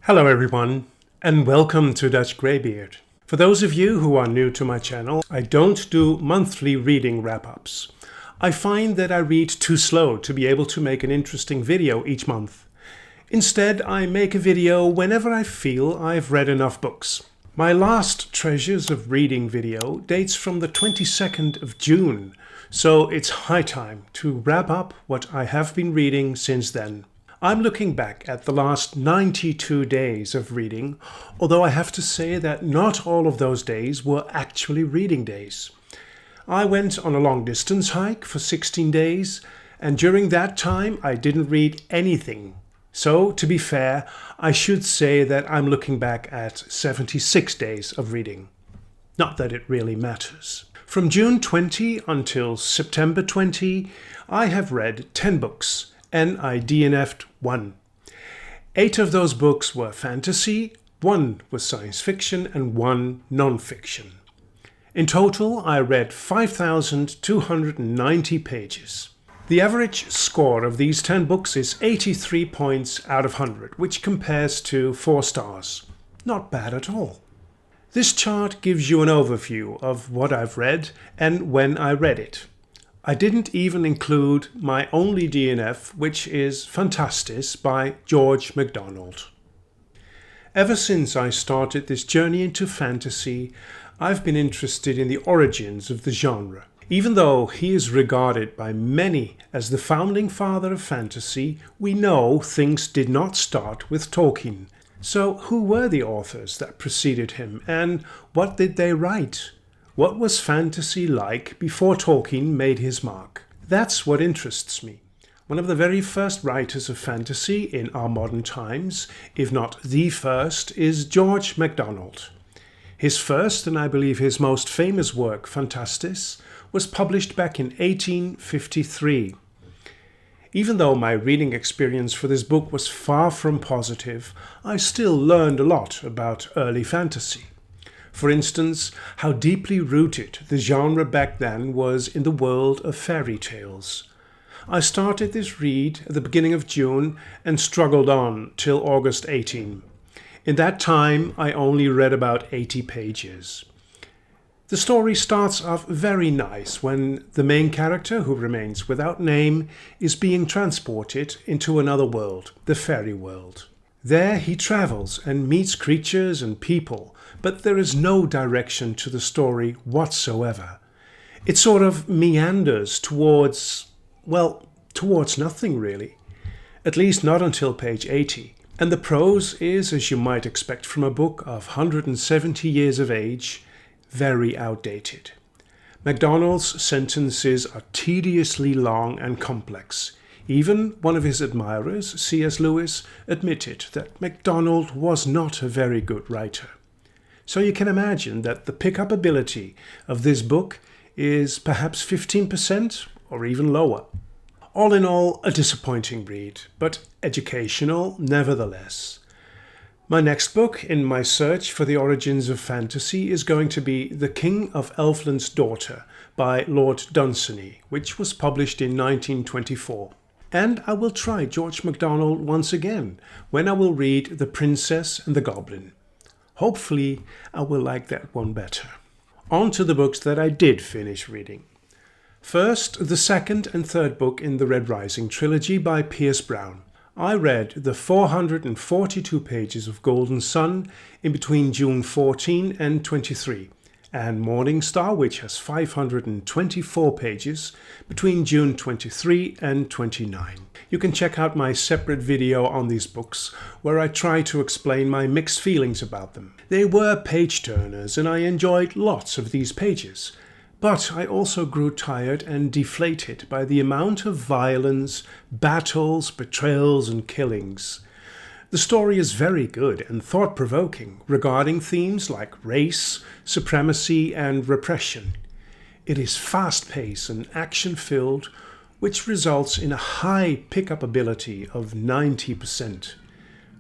Hello everyone, and welcome to Dutch Greybeard. For those of you who are new to my channel, I don't do monthly reading wrap-ups. I find that I read too slow to be able to make an interesting video each month. Instead, I make a video whenever I feel I've read enough books. My last Treasures of Reading video dates from the 22nd of June, so it's high time to wrap up what I have been reading since then. I'm looking back at the last 92 days of reading, although I have to say that not all of those days were actually reading days. I went on a long distance hike for 16 days, and during that time I didn't read anything. So, to be fair, I should say that I'm looking back at 76 days of reading. Not that it really matters. From June 20 until September 20, I have read 10 books, and I DNF'd 1. 8 of those books were fantasy, 1 was science fiction, and 1 non-fiction. In total, I read 5,290 pages. The average score of these 10 books is 83 points out of 100, which compares to 4 stars. Not bad at all. This chart gives you an overview of what I've read and when I read it. I didn't even include my only DNF, which is Fantastis by George MacDonald. Ever since I started this journey into fantasy, I've been interested in the origins of the genre. Even though he is regarded by many as the founding father of fantasy, we know things did not start with Tolkien. So who were the authors that preceded him, and what did they write? What was fantasy like before Tolkien made his mark? That's what interests me. One of the very first writers of fantasy in our modern times, if not the first, is George MacDonald. His first, and I believe his most famous work, Fantastis, was published back in 1853. Even though my reading experience for this book was far from positive, I still learned a lot about early fantasy. For instance, how deeply rooted the genre back then was in the world of fairy tales. I started this read at the beginning of June and struggled on till August 18. In that time, I only read about 80 pages. The story starts off very nice when the main character, who remains without name, is being transported into another world, the fairy world. There he travels and meets creatures and people, but there is no direction to the story whatsoever. It sort of meanders towards nothing really. At least not until page 80. And the prose is, as you might expect from a book of 170 years of age, very outdated. MacDonald's sentences are tediously long and complex. Even one of his admirers, C.S. Lewis, admitted that MacDonald was not a very good writer. So you can imagine that the pick-up ability of this book is perhaps 15% or even lower. All in all, a disappointing read, but educational nevertheless. My next book in my search for the origins of fantasy is going to be The King of Elfland's Daughter by Lord Dunsany, which was published in 1924. And I will try George MacDonald once again, when I will read The Princess and the Goblin. Hopefully, I will like that one better. On to the books that I did finish reading. First, the second and third book in the Red Rising trilogy by Pierce Brown. I read the 442 pages of Golden Sun in between June 14 and 23, and Morning Star, which has 524 pages between June 23 and 29. You can check out my separate video on these books, where I try to explain my mixed feelings about them. They were page-turners, and I enjoyed lots of these pages. But I also grew tired and deflated by the amount of violence, battles, betrayals, and killings. The story is very good and thought-provoking regarding themes like race, supremacy, and repression. It is fast-paced and action-filled, which results in a high pick-up ability of 90%.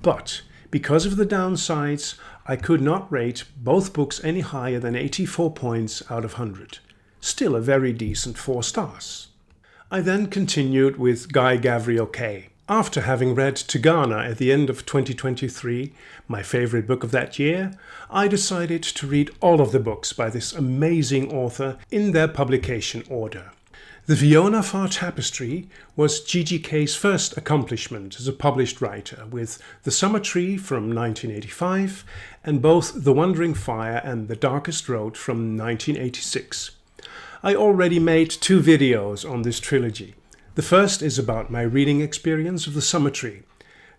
But because of the downsides, I could not rate both books any higher than 84 points out of 100. Still a very decent 4 stars. I then continued with Guy Gavriel Kay. After having read Tigana at the end of 2023, my favorite book of that year, I decided to read all of the books by this amazing author in their publication order. The Fionavar Tapestry was GGK's first accomplishment as a published writer, with The Summer Tree from 1985 and both The Wandering Fire and The Darkest Road from 1986. I already made 2 videos on this trilogy. The first is about my reading experience of The Summer Tree.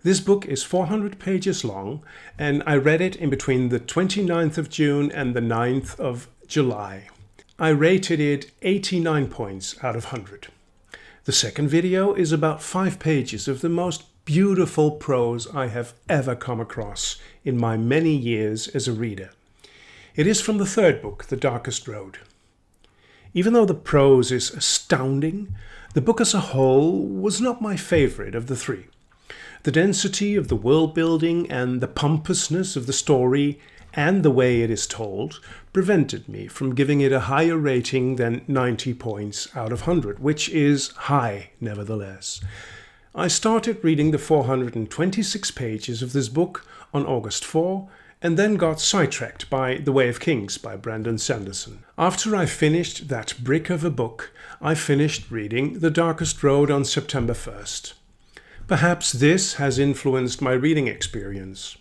This book is 400 pages long, and I read it in between the 29th of June and the 9th of July. I rated it 89 points out of 100. The second video is about 5 pages of the most beautiful prose I have ever come across in my many years as a reader. It is from the third book, The Darkest Road. Even though the prose is astounding, the book as a whole was not my favorite of the 3. The density of the world building and the pompousness of the story and the way it is told prevented me from giving it a higher rating than 90 points out of 100, which is high nevertheless. I started reading the 426 pages of this book on August 4 and then got sidetracked by The Way of Kings by Brandon Sanderson. After I finished that brick of a book, I finished reading The Darkest Road on September 1st. Perhaps this has influenced my reading experience.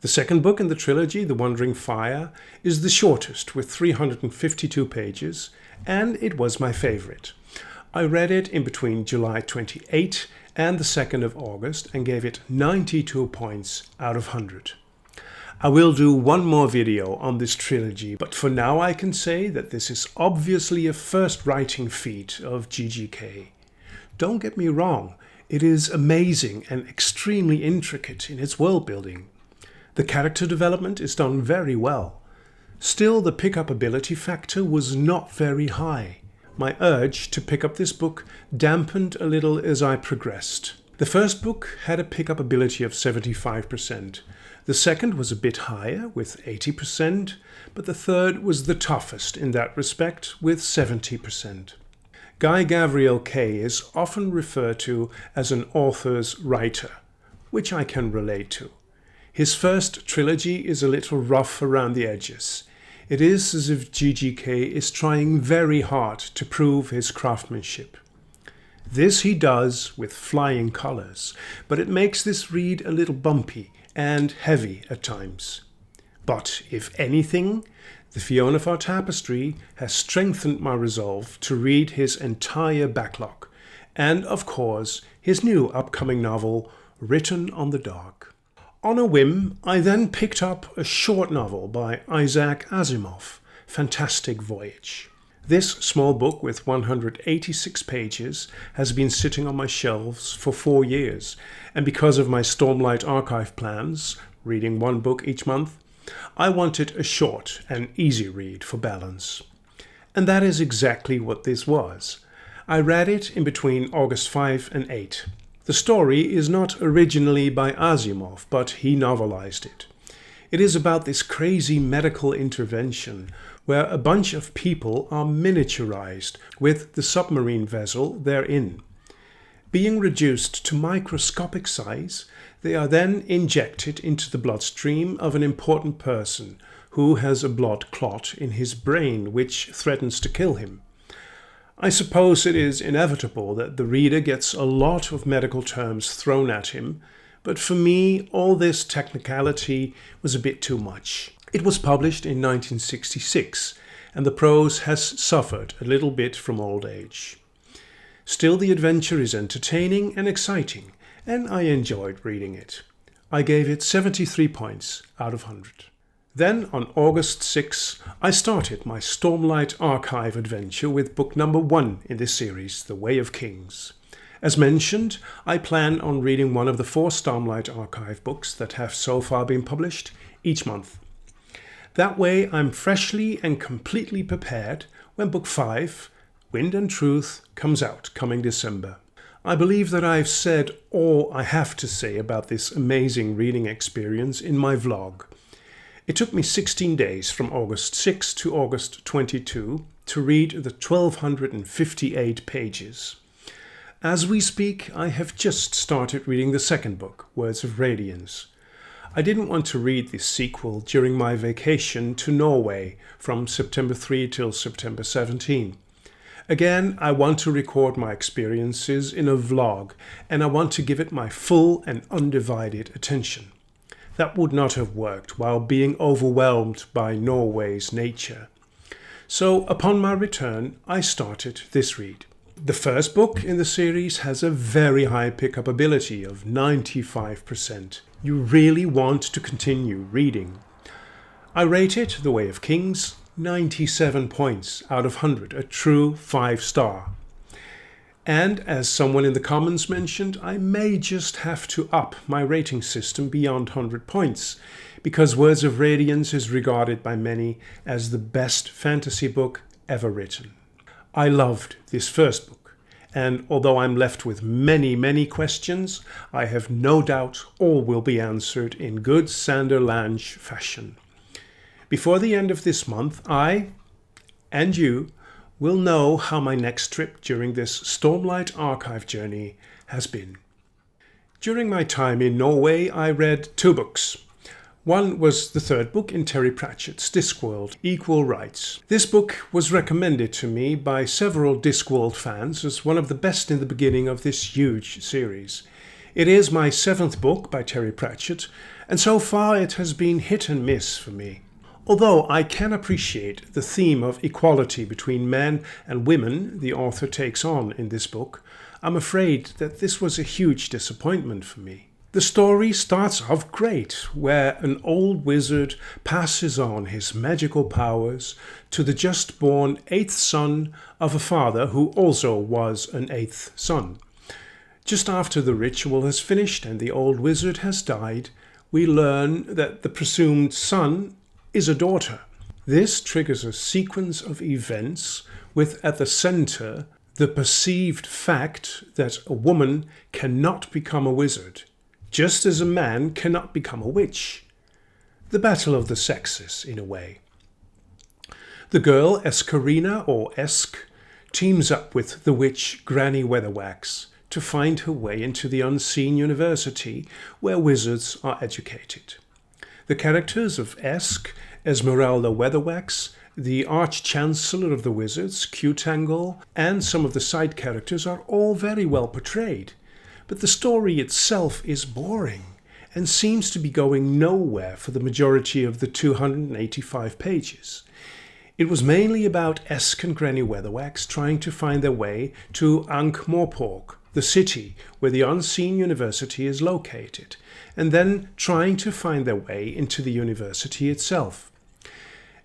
The second book in the trilogy, The Wandering Fire, is the shortest with 352 pages, and it was my favorite. I read it in between July 28 and the 2nd of August and gave it 92 points out of 100. I will do one more video on this trilogy, but for now I can say that this is obviously a first writing feat of GGK. Don't get me wrong, it is amazing and extremely intricate in its world building. The character development is done very well. Still, the pick-up ability factor was not very high. My urge to pick up this book dampened a little as I progressed. The first book had a pick-up ability of 75%. The second was a bit higher, with 80%, but the third was the toughest in that respect, with 70%. Gavriel K is often referred to as an author's writer, which I can relate to. His first trilogy is a little rough around the edges. It is as if GGK is trying very hard to prove his craftsmanship. This he does with flying colours, but it makes this read a little bumpy and heavy at times. But if anything, the Fionavar Tapestry has strengthened my resolve to read his entire backlog, and of course his new upcoming novel, Written on the Dark. On a whim, I then picked up a short novel by Isaac Asimov, Fantastic Voyage. This small book with 186 pages has been sitting on my shelves for 4 years, and because of my Stormlight Archive plans, reading 1 book each month, I wanted a short and easy read for balance. And that is exactly what this was. I read it in between August 5 and 8. The story is not originally by Asimov, but he novelized it. It is about this crazy medical intervention where a bunch of people are miniaturized with the submarine vessel they're in. Being reduced to microscopic size, they are then injected into the bloodstream of an important person who has a blood clot in his brain which threatens to kill him. I suppose it is inevitable that the reader gets a lot of medical terms thrown at him, but for me all this technicality was a bit too much. It was published in 1966, and the prose has suffered a little bit from old age. Still, the adventure is entertaining and exciting, and I enjoyed reading it. I gave it 73 points out of 100. Then, on August 6, I started my Stormlight Archive adventure with book number 1 in this series, The Way of Kings. As mentioned, I plan on reading one of the 4 Stormlight Archive books that have so far been published each month. That way I'm freshly and completely prepared when book 5, Wind and Truth, comes out coming December. I believe that I've said all I have to say about this amazing reading experience in my vlog. It took me 16 days from August 6 to August 22 to read the 1258 pages. As we speak, I have just started reading the second book, Words of Radiance. I didn't want to read this sequel during my vacation to Norway from September 3 till September 17. Again, I want to record my experiences in a vlog, and I want to give it my full and undivided attention. That would not have worked while being overwhelmed by Norway's nature. So upon my return, I started this read. The first book in the series has a very high pickup ability of 95%. You really want to continue reading. I rate it, The Way of Kings, 97 points out of 100, a true 5-star. And as someone in the comments mentioned, I may just have to up my rating system beyond 100 points, because Words of Radiance is regarded by many as the best fantasy book ever written. I loved this first book, and although I'm left with many questions, I have no doubt all will be answered in good Sander Lange fashion. Before the end of this month, I, and you, will know how my next trip during this Stormlight Archive journey has been. During my time in Norway, I read 2 books. One was the third book in Terry Pratchett's Discworld, Equal Rights. This book was recommended to me by several Discworld fans as one of the best in the beginning of this huge series. It is my 7th book by Terry Pratchett, and so far it has been hit and miss for me. Although I can appreciate the theme of equality between men and women the author takes on in this book, I'm afraid that this was a huge disappointment for me. The story starts off great, where an old wizard passes on his magical powers to the just-born 8th son of a father who also was an 8th son. Just after the ritual has finished and the old wizard has died, we learn that the presumed son is a daughter. This triggers a sequence of events with at the center the perceived fact that a woman cannot become a wizard, just as a man cannot become a witch. The battle of the sexes, in a way. The girl Escarina, or Esk, teams up with the witch Granny Weatherwax to find her way into the unseen university where wizards are educated. The characters of Esk, Esmeralda Weatherwax, the Arch-Chancellor of the Wizards, Q-Tangle, and some of the side characters are all very well portrayed, but the story itself is boring and seems to be going nowhere for the majority of the 285 pages. It was mainly about Esk and Granny Weatherwax trying to find their way to Ankh-Morpork, the city where the unseen university is located, and then trying to find their way into the university itself.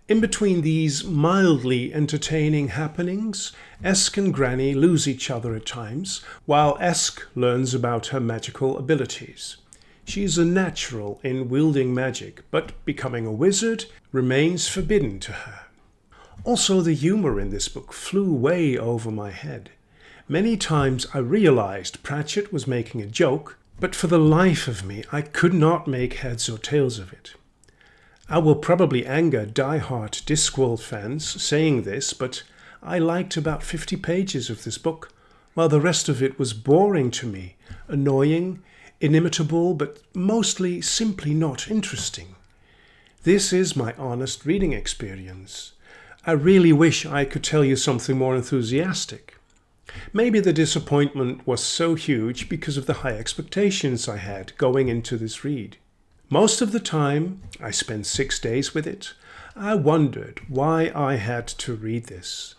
In between these mildly entertaining happenings, Esk and Granny lose each other at times, while Esk learns about her magical abilities. She is a natural in wielding magic, but becoming a wizard remains forbidden to her. Also, the humor in this book flew way over my head. Many times I realized Pratchett was making a joke, but for the life of me I could not make heads or tails of it. I will probably anger die-hard Discworld fans saying this, but I liked about 50 pages of this book, while the rest of it was boring to me, annoying, inimitable, but mostly simply not interesting. This is my honest reading experience. I really wish I could tell you something more enthusiastic. Maybe the disappointment was so huge because of the high expectations I had going into this read. Most of the time, I spent 6 days with it, I wondered why I had to read this.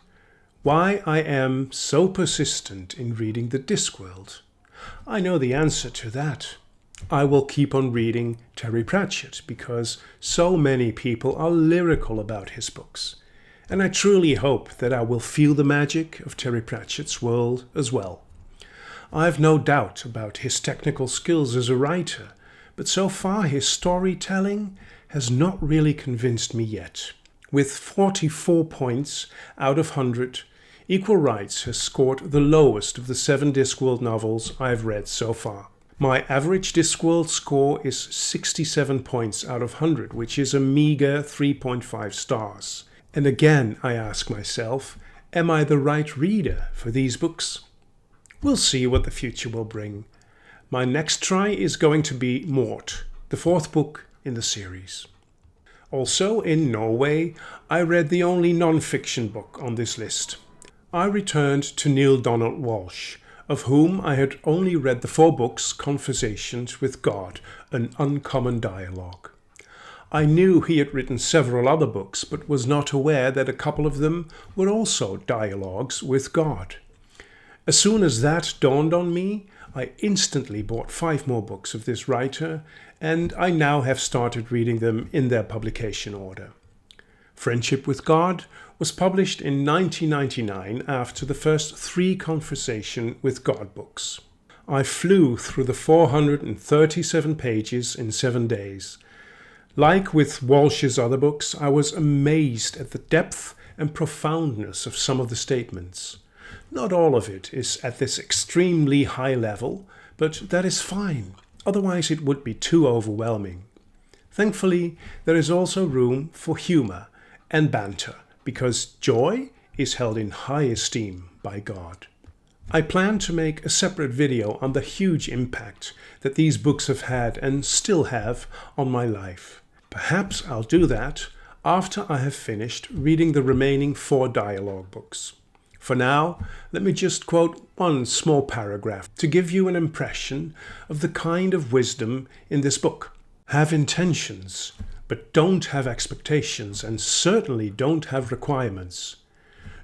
Why I am so persistent in reading the Discworld. I know the answer to that. I will keep on reading Terry Pratchett because so many people are lyrical about his books. And I truly hope that I will feel the magic of Terry Pratchett's world as well. I have no doubt about his technical skills as a writer, but so far his storytelling has not really convinced me yet. With 44 points out of 100, Equal Rights has scored the lowest of the 7 Discworld novels I've read so far. My average Discworld score is 67 points out of 100, which is a meager 3.5 stars. And again I ask myself, am I the right reader for these books? We'll see what the future will bring. My next try is going to be Mort, the fourth book in the series. Also, in Norway, I read the only non-fiction book on this list. I returned to Neil Donald Walsh, of whom I had only read the 4 books Conversations with God, an Uncommon Dialogue. I knew he had written several other books, but was not aware that a couple of them were also dialogues with God. As soon as that dawned on me, I instantly bought 5 more books of this writer, and I now have started reading them in their publication order. Friendship with God was published in 1999 after the first 3 Conversation with God books. I flew through the 437 pages in 7 days. Like with Walsh's other books, I was amazed at the depth and profoundness of some of the statements. Not all of it is at this extremely high level, but that is fine, otherwise it would be too overwhelming. Thankfully, there is also room for humour and banter, because joy is held in high esteem by God. I plan to make a separate video on the huge impact that these books have had and still have on my life. Perhaps I'll do that after I have finished reading the remaining 4 dialogue books. For now, let me just quote one small paragraph to give you an impression of the kind of wisdom in this book. Have intentions, but don't have expectations, and certainly don't have requirements.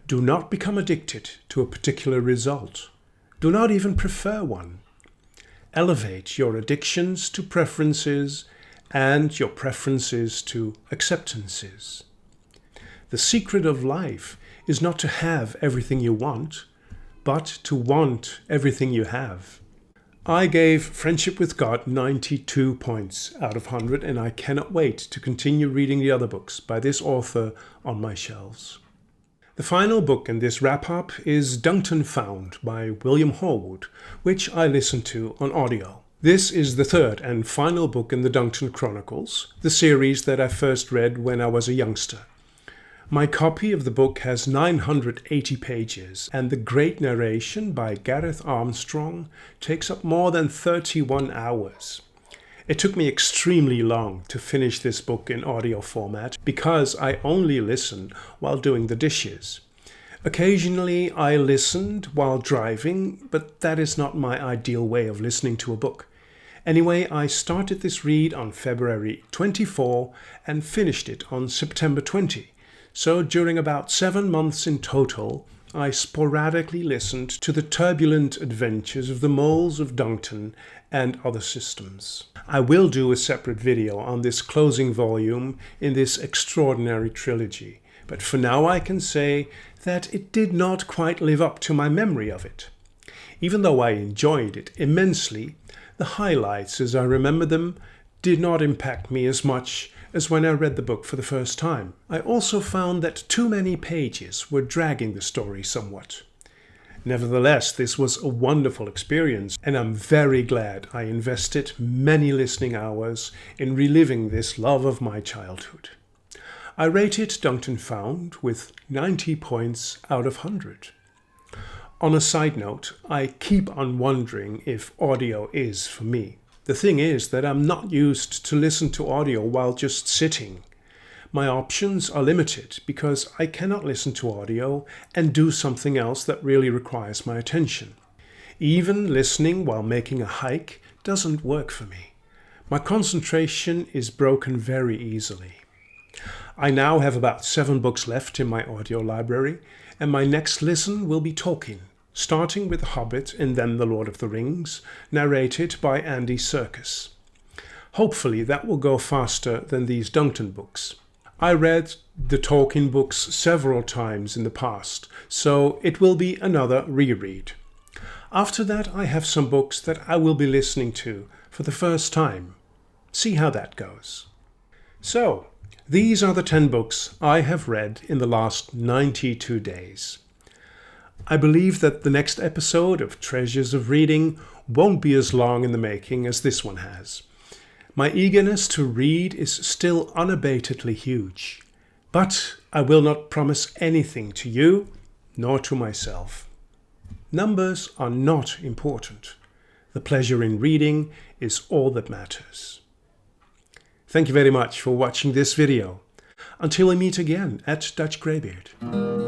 Do not become addicted to a particular result. Do not even prefer one. Elevate your addictions to preferences and your preferences to acceptances. The secret of life is not to have everything you want, but to want everything you have. I gave Friendship with God 92 points out of 100, and I cannot wait to continue reading the other books by this author on my shelves. The final book in this wrap-up is Duncton Found by William Horwood, which I listened to on audio. This is the 3rd and final book in the Duncton Chronicles, the series that I first read when I was a youngster. My copy of the book has 980 pages, and the great narration by Gareth Armstrong takes up more than 31 hours. It took me extremely long to finish this book in audio format because I only listen while doing the dishes. Occasionally I listened while driving, but that is not my ideal way of listening to a book. Anyway, I started this read on February 24 and finished it on September 20. So during about 7 months in total, I sporadically listened to the turbulent adventures of the moles of Duncton and other systems. I will do a separate video on this closing volume in this extraordinary trilogy, but for now I can say that it did not quite live up to my memory of it. Even though I enjoyed it immensely, the highlights as I remember them did not impact me as much as when I read the book for the first time. I also found that too many pages were dragging the story somewhat. Nevertheless, this was a wonderful experience, and I'm very glad I invested many listening hours in reliving this love of my childhood. I rated Duncton Found with 90 points out of 100. On a side note, I keep on wondering if audio is for me. The thing is that I'm not used to listen to audio while just sitting. My options are limited because I cannot listen to audio and do something else that really requires my attention. Even listening while making a hike doesn't work for me. My concentration is broken very easily. I now have about 7 books left in my audio library, and my next listen will be Tolkien, starting with The Hobbit and then The Lord of the Rings, narrated by Andy Serkis. Hopefully that will go faster than these Duncton books. I read the Tolkien books several times in the past, so it will be another reread. After that, I have some books that I will be listening to for the first time. See how that goes. So, these are the 10 books I have read in the last 92 days. I believe that the next episode of Treasures of Reading won't be as long in the making as this one has. My eagerness to read is still unabatedly huge, but I will not promise anything to you nor to myself. Numbers are not important. The pleasure in reading is all that matters. Thank you very much for watching this video. Until we meet again at Dutch Greybeard.